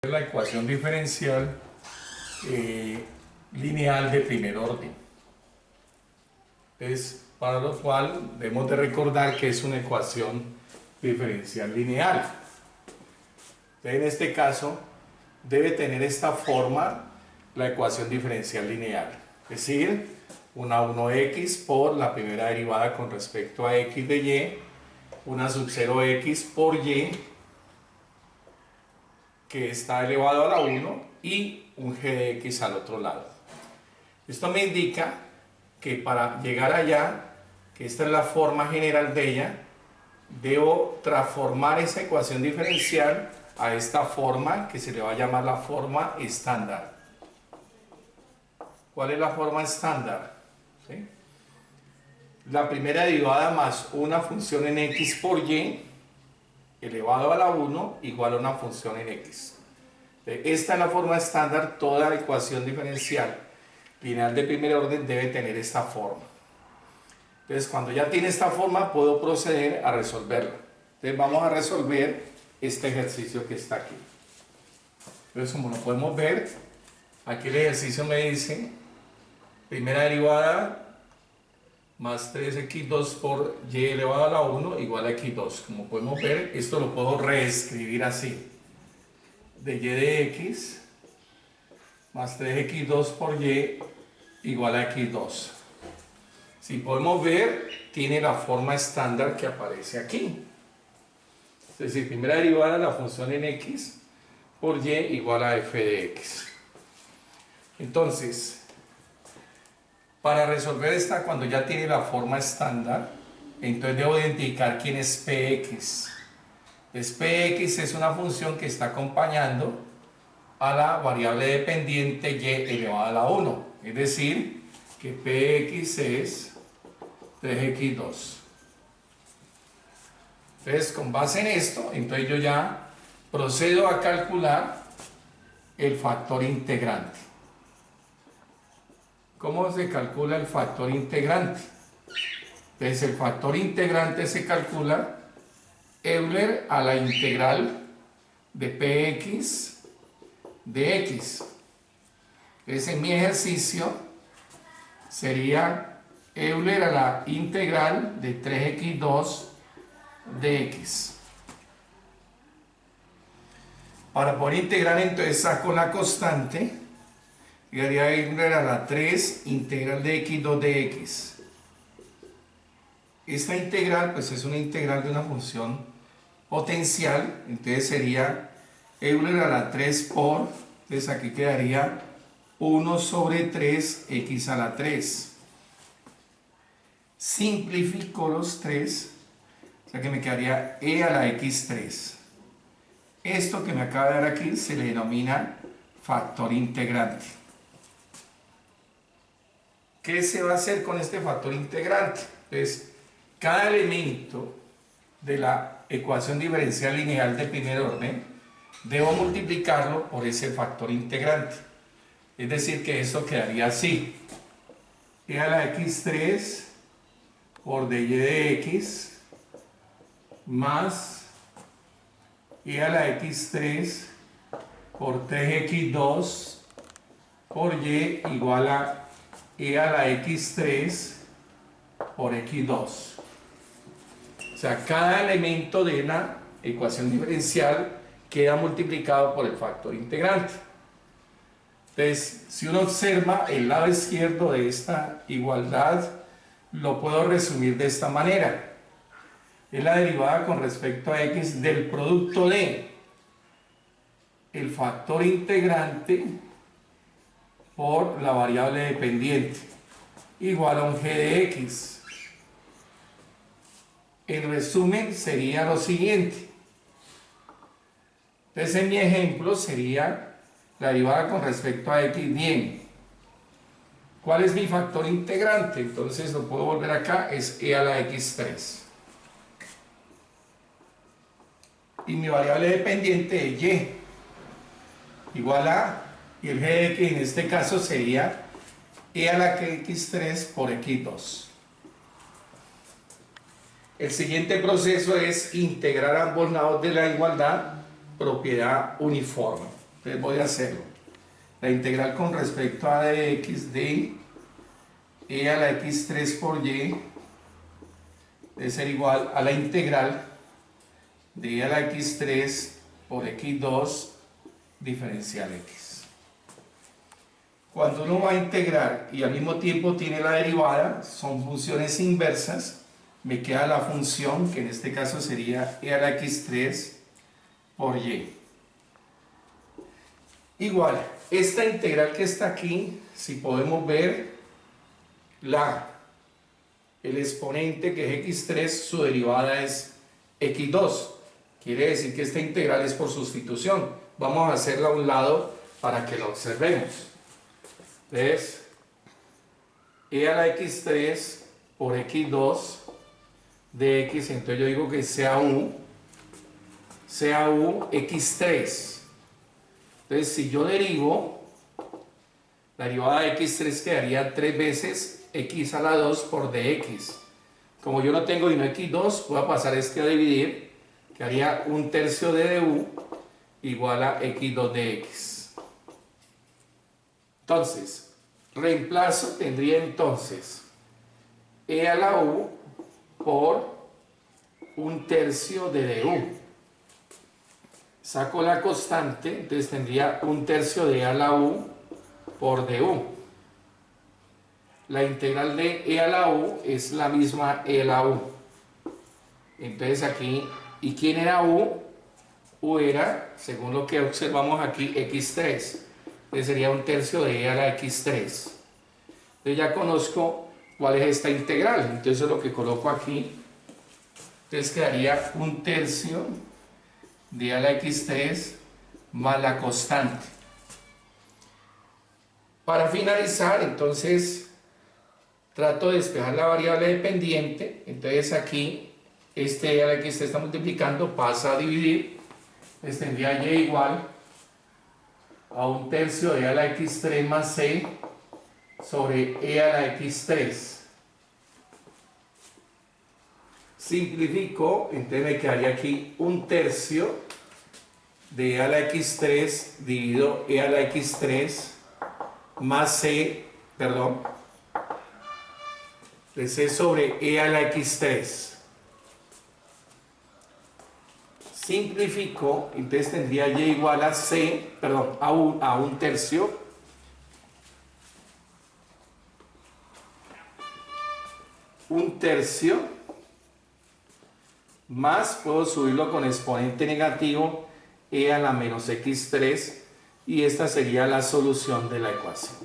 La ecuación diferencial lineal de primer orden. Entonces, para lo cual debemos de recordar que es una ecuación diferencial lineal. Entonces, en este caso, debe tener esta forma la ecuación diferencial lineal. Es decir, una 1x por la primera derivada con respecto a x de y, una sub 0x por y, que está elevado a la 1, y un g de x al otro lado. Esto me indica que para llegar allá, que esta es la forma general de ella, debo transformar esa ecuación diferencial a esta forma que se le va a llamar la forma estándar. ¿Cuál es la forma estándar? ¿Sí? La primera derivada más una función en x por y elevado a la 1 igual a una función en x. Esta es la forma estándar. Toda ecuación diferencial lineal de primer orden debe tener esta forma. Entonces, cuando ya tiene esta forma, puedo proceder a resolverla. Entonces, vamos a resolver este ejercicio que está aquí. Entonces, como lo podemos ver, aquí el ejercicio me dice primera derivada más 3x2 por y elevado a la 1 igual a x2. Como podemos ver, esto lo puedo reescribir así: de y de x más 3x2 por y igual a x2. Si podemos ver, tiene la forma estándar que aparece aquí. Es decir, primera derivada de la función en x por y igual a f de x. Entonces, para resolver esta, cuando ya tiene la forma estándar, entonces debo identificar quién es px. Pues px es una función que está acompañando a la variable dependiente y elevado a la 1. Es decir, que px es 3x2. Entonces, con base en esto, entonces yo ya procedo a calcular el factor integrante. ¿Cómo se calcula el factor integrante? Entonces, el factor integrante se calcula Euler a la integral de px de x. Entonces, en mi ejercicio sería Euler a la integral de 3x2 de x. Para poder integrar, entonces saco la constante y haría Euler a la 3 integral de x2 de x. Esta integral pues es una integral de una función potencial, entonces sería Euler a la 3 por, entonces aquí quedaría 1 sobre 3 x a la 3. Simplifico los 3, o sea que me quedaría e a la x3. Esto que me acaba de dar aquí se le denomina factor integrante. ¿Qué se va a hacer con este factor integrante? Entonces, cada elemento de la ecuación diferencial lineal de primer orden debo multiplicarlo por ese factor integrante. Es decir, que esto quedaría así: e a la x3 por dy de x más e a la x3 por 3x2 por y igual a e a la x3 por x2. O sea, cada elemento de la ecuación diferencial queda multiplicado por el factor integrante. Entonces, si uno observa el lado izquierdo de esta igualdad, lo puedo resumir de esta manera: es la derivada con respecto a x del producto de el factor integrante por la variable dependiente igual a un g de x. El resumen sería lo siguiente. Entonces, en mi ejemplo sería la derivada con respecto a x. Bien, ¿cuál es mi factor integrante? Entonces lo puedo volver acá, es e a la x3. Y mi variable dependiente es y, igual a, y el g de x en este caso sería e a la x3 por x2. El siguiente proceso es integrar ambos lados de la igualdad, propiedad uniforme. Entonces voy a hacerlo. La integral con respecto a de x de e a la x3 por y debe ser igual a la integral de e a la x3 por x2 diferencial x. Cuando uno va a integrar y al mismo tiempo tiene la derivada, son funciones inversas, me queda la función, que en este caso sería e a la x3 por y. Igual, esta integral que está aquí, si podemos ver el exponente que es x3, su derivada es x2. Quiere decir que esta integral es por sustitución. Vamos a hacerla a un lado para que lo observemos. Entonces, e a la x3 por x2 de x, entonces yo digo que sea u x3. Entonces, si yo derivo, la derivada de x3 quedaría 3 veces x a la 2 por dx. Como yo no tengo sino x2, voy a pasar este a dividir, quedaría 1/3 de du igual a x2 de x. Entonces, reemplazo, tendría entonces e a la u por 1/3 de du. Saco la constante, entonces tendría 1/3 de e a la u por du. La integral de e a la u es la misma e a la u. Entonces aquí, ¿y quién era u? U era, según lo que observamos aquí, x3. Entonces sería 1/3 de e a la x3. Entonces ya conozco cuál es esta integral. Entonces lo que coloco aquí, entonces quedaría 1/3 de e a la x3 más la constante. Para finalizar, entonces trato de despejar la variable dependiente. Entonces aquí este e a la x3 está multiplicando, pasa a dividir. Entonces tendría y igual a 1/3 de e a la x3 más c sobre e a la x3. Simplifico, entonces me quedaría aquí 1/3 de e a la x3 dividido e a la x3 más c, perdón, de c sobre e a la x3. Simplifico, entonces tendría y igual a c, perdón, a 1/3 más, puedo subirlo con exponente negativo, e a la menos x3, y esta sería la solución de la ecuación.